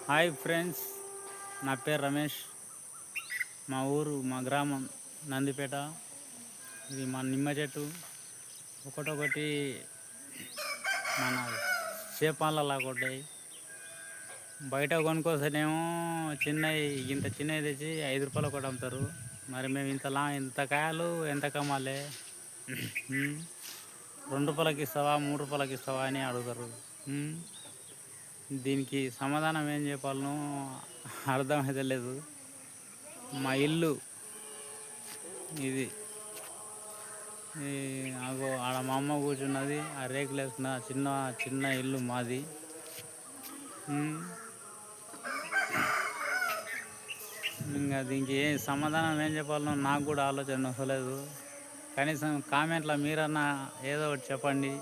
Hi friends, నా పేరు రమేష్. మా ఊరు, మా గ్రామం నందిపేట. ఇది మా నిమ్మ చెట్టు. ఒకటొకటి మన చేపాలలాగా ఉంటాయి. బయట కొనుక్కొస్తేనేమో చిన్నవి, ఇంత చిన్నవి తెచ్చి 5 రూపాయలు ఒకటి అమ్ముతారు. మరి మేము ఇంత కాయలు ఎంత కమ్మాలి? 2 రూపాయలకి ఇస్తావా, 3 రూపాయలకి ఇస్తావా అని అడుగుతారు. దీనికి సమాధానం ఏం చెప్పాలనో అర్థమైతే లేదు. మా ఇల్లు ఇది. అగో ఆడ మా అమ్మ కూర్చున్నది, ఆ రేకులు వేసుకున్న చిన్న చిన్న ఇల్లు మాది. ఇంకా దీనికి ఏ సమాధానం ఏం చెప్పాలనో నాకు కూడా ఆలోచన వస్తలేదు. కనీసం కామెంట్లో మీరన్నా ఏదో ఒకటి చెప్పండి.